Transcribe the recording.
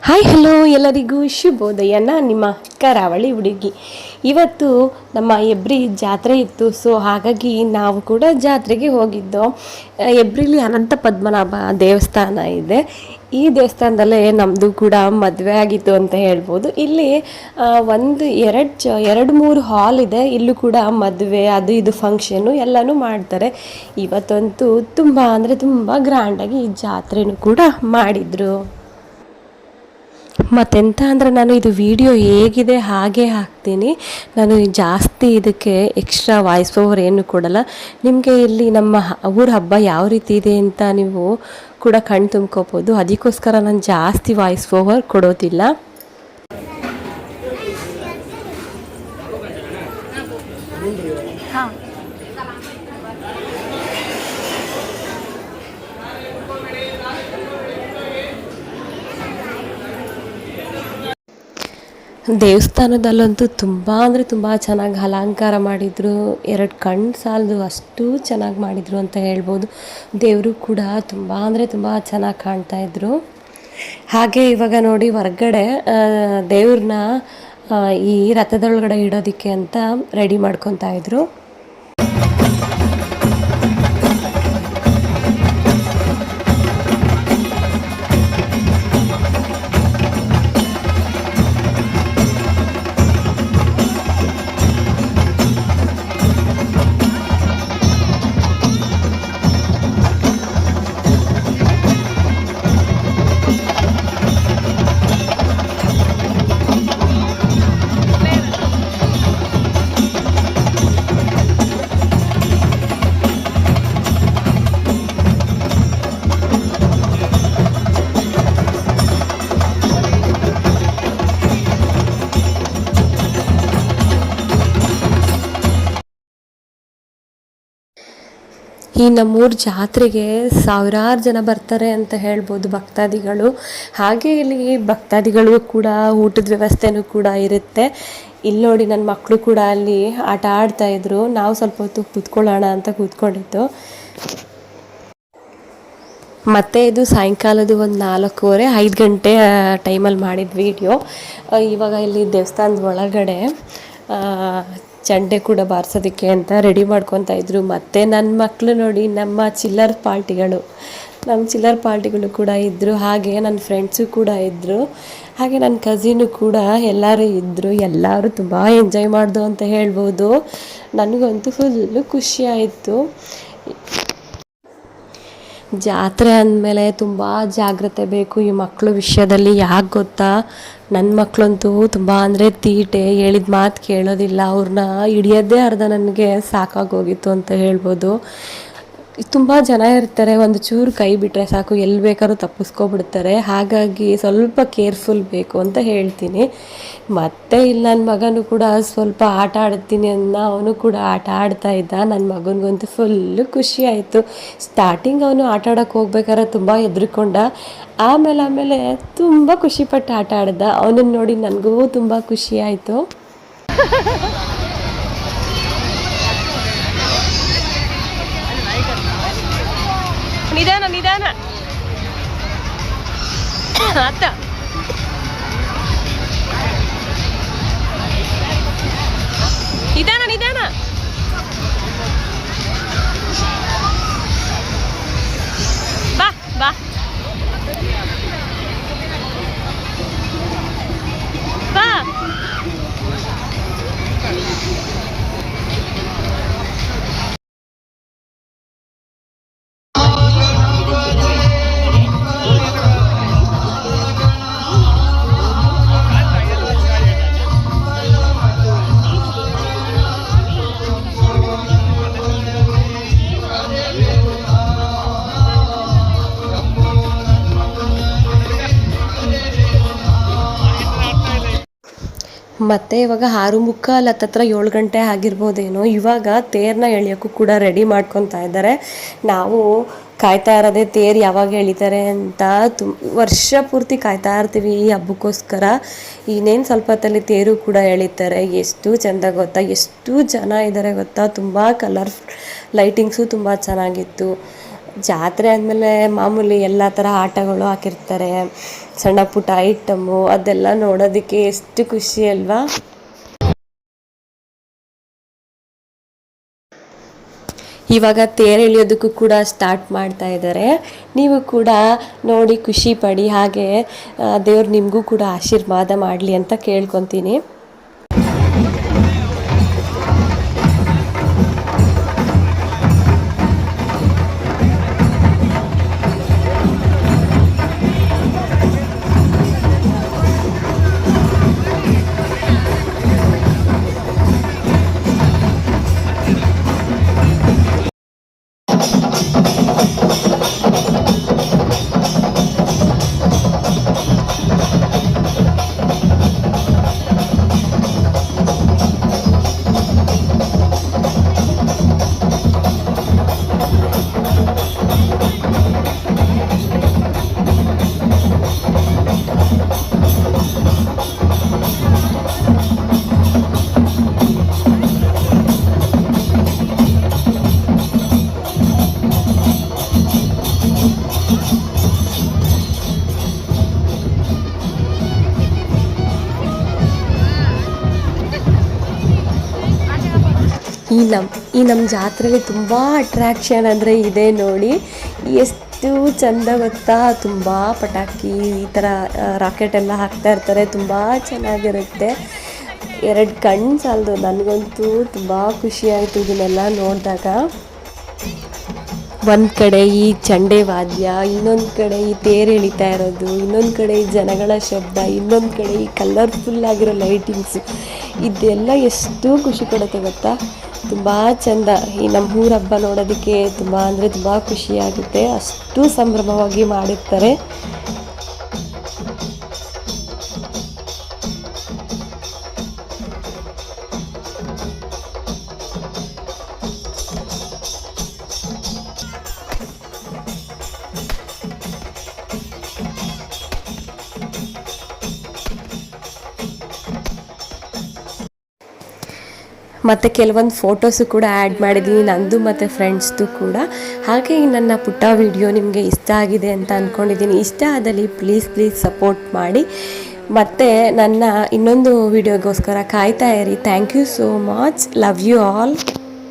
Hi hello ಎಲ್ಲರಿಗೂ ಶುಭೋದಯ. ನಾನು ನಿಮ್ಮ ಕರಾವಳಿ ಹುಡುಗಿ. ಇವತ್ತು ನಮ್ಮ ಎಬ್ರಿ ಜಾತ್ರೆ ಇತ್ತು. ಸೊ ಹಾಗಾಗಿ ನಾವು ಕೂಡ ಜಾತ್ರೆಗೆ ಹೋಗಿದ್ದು. ಎಬ್ರಿಲಿ ಅನಂತ ಪದ್ಮನಾಭ ದೇವಸ್ಥಾನ ಇದೆ. ಈ ದೇವಸ್ಥಾನದಲ್ಲೇ ನಮ್ಮದು ಕೂಡ ಮದುವೆ ಆಗಿತ್ತು ಅಂತ ಹೇಳ್ಬೋದು. ಇಲ್ಲಿ ಎರಡು ಮೂರು ಹಾಲ್ ಇದೆ. ಇಲ್ಲೂ ಕೂಡ ಮದುವೆ ಅದು ಇದು ಫಂಕ್ಷನ್ನು ಎಲ್ಲನೂ ಮಾಡ್ತಾರೆ. ಇವತ್ತಂತೂ ತುಂಬ ಅಂದರೆ ತುಂಬ ಗ್ರ್ಯಾಂಡಾಗಿ ಈ ಜಾತ್ರೆನೂ ಕೂಡ ಮಾಡಿದರು. ಮತ್ತೆಂತ ಅಂದರೆ ನಾನು ಇದು ವಿಡಿಯೋ ಹೇಗಿದೆ ಹಾಗೆ ಹಾಕ್ತೀನಿ. ನಾನು ಜಾಸ್ತಿ ಇದಕ್ಕೆ ಎಕ್ಸ್ಟ್ರಾ ವಾಯ್ಸ್ ಓವರ್ ಏನು ಕೊಡಲ್ಲ. ನಿಮಗೆ ಇಲ್ಲಿ ನಮ್ಮ ಊರ ಹಬ್ಬ ಯಾವ ರೀತಿ ಇದೆ ಅಂತ ನೀವು ಕೂಡ ಕಣ್ಣು ತುಂಬ್ಕೋಬೋದು. ಅದಕ್ಕೋಸ್ಕರ ನಾನು ಜಾಸ್ತಿ ವಾಯ್ಸ್ ಓವರ್ ಕೊಡೋದಿಲ್ಲ. ದೇವಸ್ಥಾನದಲ್ಲಂತೂ ತುಂಬ ಅಂದರೆ ತುಂಬ ಚೆನ್ನಾಗಿ ಅಲಂಕಾರ ಮಾಡಿದರು. ಎರಡು ಕಣ್ಣು ಸಾಲದು ಅಷ್ಟು ಚೆನ್ನಾಗಿ ಮಾಡಿದರು ಅಂತ ಹೇಳ್ಬೋದು. ದೇವರು ಕೂಡ ತುಂಬ ಅಂದರೆ ತುಂಬ ಚೆನ್ನಾಗಿ ಕಾಣ್ತಾಯಿದ್ರು. ಹಾಗೆ ಇವಾಗ ನೋಡಿ ಹೊರ್ಗಡೆ ದೇವ್ರನ್ನ ಈ ರಥದೊಳಗಡೆ ಇಡೋದಕ್ಕೆ ಅಂತ ರೆಡಿ ಮಾಡ್ಕೊತಾ ಇದ್ರು. ಈ ನಮ್ಮೂರ ಜಾತ್ರೆಗೆ ಸಾವಿರಾರು ಜನ ಬರ್ತಾರೆ ಅಂತ ಹೇಳ್ಬೋದು ಭಕ್ತಾದಿಗಳು. ಹಾಗೆ ಇಲ್ಲಿ ಭಕ್ತಾದಿಗಳು ಕೂಡ ಊಟದ ವ್ಯವಸ್ಥೆನೂ ಕೂಡ ಇರುತ್ತೆ. ಇಲ್ಲಿ ನೋಡಿ ನನ್ನ ಮಕ್ಕಳು ಕೂಡ ಅಲ್ಲಿ ಆಟ ಆಡ್ತಾಯಿದ್ರು. ನಾವು ಸ್ವಲ್ಪ ಹೊತ್ತು ಕೂತ್ಕೊಳ್ಳೋಣ ಅಂತ ಕೂತ್ಕೊಂಡಿದ್ದು. ಮತ್ತು ಇದು ಸಾಯಂಕಾಲದ ಒಂದು 4:15 ಗಂಟೆ ಟೈಮಲ್ಲಿ ಮಾಡಿದ ವಿಡಿಯೋ. ಇವಾಗ ಇಲ್ಲಿ ದೇವಸ್ಥಾನದ ಒಳಗಡೆ ಚಂಡೆ ಕೂಡ ಬಾರಿಸೋದಕ್ಕೆ ಅಂತ ರೆಡಿ ಮಾಡ್ಕೊತಾ ಇದ್ರು. ಮತ್ತು ನನ್ನ ಮಕ್ಕಳು ನೋಡಿ ನಮ್ಮ ಚಿಲ್ಲರ್ ಪಾರ್ಟಿಗಳು ಕೂಡ ಇದ್ದರು. ಹಾಗೆ ನನ್ನ ಫ್ರೆಂಡ್ಸು ಕೂಡ ಇದ್ದರು. ಹಾಗೆ ನನ್ನ ಕಸಿನು ಕೂಡ ಎಲ್ಲರೂ ಇದ್ದರು. ಎಲ್ಲರೂ ತುಂಬ ಎಂಜಾಯ್ ಮಾಡಿದು ಅಂತ ಹೇಳ್ಬೋದು. ನನಗಂತೂ ಫುಲ್ಲು ಖುಷಿ ಆಯಿತು. ಜಾತ್ರೆ ಅಂದಮೇಲೆ ತುಂಬ ಜಾಗ್ರತೆ ಬೇಕು ಈ ಮಕ್ಕಳು ವಿಷಯದಲ್ಲಿ. ಯಾಕೆ ಗೊತ್ತಾ, ನನ್ನ ಮಕ್ಕಳಂತೂ ತುಂಬ ಅಂದರೆ ತೀಟೆ, ಹೇಳಿದ ಮಾತು ಕೇಳೋದಿಲ್ಲ. ಅವ್ರನ್ನ ಹಿಡಿಯೋದೇ ಅರ್ಧ ನನಗೆ ಸಾಕಾಗೋಗಿತ್ತು ಅಂತ ಹೇಳ್ಬೋದು. ತುಂಬ ಜನ ಇರ್ತಾರೆ, ಒಂದು ಚೂರು ಕೈ ಬಿಟ್ಟರೆ ಸಾಕು ಎಲ್ಲಿ ಬೇಕಾದ್ರೂ ತಪ್ಪಿಸ್ಕೊಬಿಡ್ತಾರೆ. ಹಾಗಾಗಿ ಸ್ವಲ್ಪ ಕೇರ್ಫುಲ್ ಬೇಕು ಅಂತ ಹೇಳ್ತೀನಿ. ಮತ್ತು ಇಲ್ಲಿ ನನ್ನ ಮಗನೂ ಕೂಡ ಸ್ವಲ್ಪ ಆಟ ಆಡ್ತೀನಿ ಅನ್ನೋ ಅವನು ಕೂಡ ಆಟ ಆಡ್ತಾ ಇದ್ದ. ನನ್ನ ಮಗನಿಗಂತೂ ಫುಲ್ಲು ಖುಷಿ ಆಯಿತು. ಸ್ಟಾರ್ಟಿಂಗ್ ಅವನು ಆಟ ಆಡೋಕ್ಕೆ ಹೋಗ್ಬೇಕಾದ್ರೆ ತುಂಬ ಹೆದರ್ಕೊಂಡ. ಆಮೇಲೆ ತುಂಬ ಖುಷಿಪಟ್ಟು ಆಟ ಆಡ್ದ. ಅವನನ್ನು ನೋಡಿ ನನಗೂ ತುಂಬ ಖುಷಿ ಆಯಿತು. ನಿಧಾನ ಅತ್ತ ನಿಧಾನ ಬಾ ಬಾ ಬಾ. ಮತ್ತು ಇವಾಗ 6:45 ಹತ್ತತ್ರ 7 ಗಂಟೆ ಆಗಿರ್ಬೋದೇನೋ. ಇವಾಗ ತೇರನ್ನ ಎಳೆಯೋಕ್ಕೂ ಕೂಡ ರೆಡಿ ಮಾಡ್ಕೊತಾ ಇದ್ದಾರೆ. ನಾವು ಕಾಯ್ತಾ ಇರೋದೇ ತೇರು ಯಾವಾಗ ಎಳಿತಾರೆ ಅಂತ. ವರ್ಷ ಪೂರ್ತಿ ಕಾಯ್ತಾ ಇರ್ತೀವಿ ಈ ಹಬ್ಬಕ್ಕೋಸ್ಕರ. ಇನ್ನೇನು ಸ್ವಲ್ಪ ಹೊತ್ತಲ್ಲಿ ತೇರು ಕೂಡ ಎಳಿತಾರೆ. ಎಷ್ಟು ಚೆಂದ ಗೊತ್ತಾ, ಎಷ್ಟು ಜನ ಇದ್ದಾರೆ ಗೊತ್ತಾ. ತುಂಬ ಕಲರ್ ಲೈಟಿಂಗ್ಸು ತುಂಬ ಚೆನ್ನಾಗಿತ್ತು. ಜಾತ್ರೆ ಆದಮೇಲೆ ಮಾಮೂಲಿ ಎಲ್ಲ ಥರ ಆಟಗಳು ಹಾಕಿರ್ತಾರೆ, ಸಣ್ಣ ಪುಟ್ಟ ಐಟಮ್ಮು, ಅದೆಲ್ಲ ನೋಡೋದಕ್ಕೆ ಎಷ್ಟು ಖುಷಿ ಅಲ್ವಾ. ಇವಾಗ ತೇರು ಎಳೆಯೋದಕ್ಕೂ ಕೂಡ ಸ್ಟಾರ್ಟ್ ಮಾಡ್ತಾ ಇದ್ದಾರೆ. ನೀವು ಕೂಡ ನೋಡಿ ಖುಷಿ ಪಡಿ, ಹಾಗೆ ದೇವ್ರು ನಿಮಗೂ ಕೂಡ ಆಶೀರ್ವಾದ ಮಾಡಲಿ ಅಂತ ಕೇಳ್ಕೊತೀನಿ. ಈ ನಮ್ಮ ಜಾತ್ರೆಯಲ್ಲಿ ತುಂಬ ಅಟ್ರ್ಯಾಕ್ಷನ್ ಅಂದರೆ ಇದೆ ನೋಡಿ. ಎಷ್ಟು ಚೆಂದ ಗೊತ್ತಾ, ತುಂಬ ಪಟಾಕಿ ಈ ಥರ ರಾಕೆಟ್ ಎಲ್ಲ ಹಾಕ್ತಾ ಇರ್ತಾರೆ, ತುಂಬ ಚೆನ್ನಾಗಿರುತ್ತೆ. 2 ಕಣ್ಣು ಸಾಲದು, ನನಗಂತೂ ತುಂಬ ಖುಷಿಯಾಯಿತು ಇದನ್ನೆಲ್ಲ ನೋಡಿದಾಗ. ಒಂದು ಕಡೆ ಈ ಚಂಡೆ ವಾದ್ಯ, ಇನ್ನೊಂದು ಕಡೆ ಈ ತೇರು ಎಳಿತಾ ಇರೋದು, ಇನ್ನೊಂದು ಕಡೆ ಈ ಜನಗಳ ಶಬ್ದ, ಇನ್ನೊಂದು ಕಡೆ ಈ ಕಲರ್ಫುಲ್ ಆಗಿರೋ ಲೈಟಿಂಗ್ಸು, ಇದೆಲ್ಲ ಎಷ್ಟು ಖುಷಿ ಕೊಡುತ್ತೆ ಗೊತ್ತಾ. ತುಂಬ ಚೆಂದ. ಈ ನಮ್ಮ ಊರ ಹಬ್ಬ ನೋಡೋದಕ್ಕೆ ತುಂಬ ಅಂದರೆ ತುಂಬ ಖುಷಿಯಾಗುತ್ತೆ, ಅಷ್ಟು ಸಂಭ್ರಮವಾಗಿ ಮಾಡಿರ್ತಾರೆ. ಮತ್ತು ಕೆಲವೊಂದು ಫೋಟೋಸು ಕೂಡ ಆ್ಯಡ್ ಮಾಡಿದ್ದೀನಿ, ನಂದು ಮತ್ತು ಫ್ರೆಂಡ್ಸ್ದು ಕೂಡ. ಹಾಗೆ ಈ ನನ್ನ ಪುಟ್ಟ ವಿಡಿಯೋ ನಿಮಗೆ ಇಷ್ಟ ಆಗಿದೆ ಅಂತ ಅಂದ್ಕೊಂಡಿದ್ದೀನಿ. ಇಷ್ಟ ಆದಲ್ಲಿ ಪ್ಲೀಸ್ ಸಪೋರ್ಟ್ ಮಾಡಿ. ಮತ್ತು ನನ್ನ ಇನ್ನೊಂದು ವಿಡಿಯೋಗೋಸ್ಕರ ಕಾಯ್ತಾ ಇರಿ. Thank you so much. Love you all.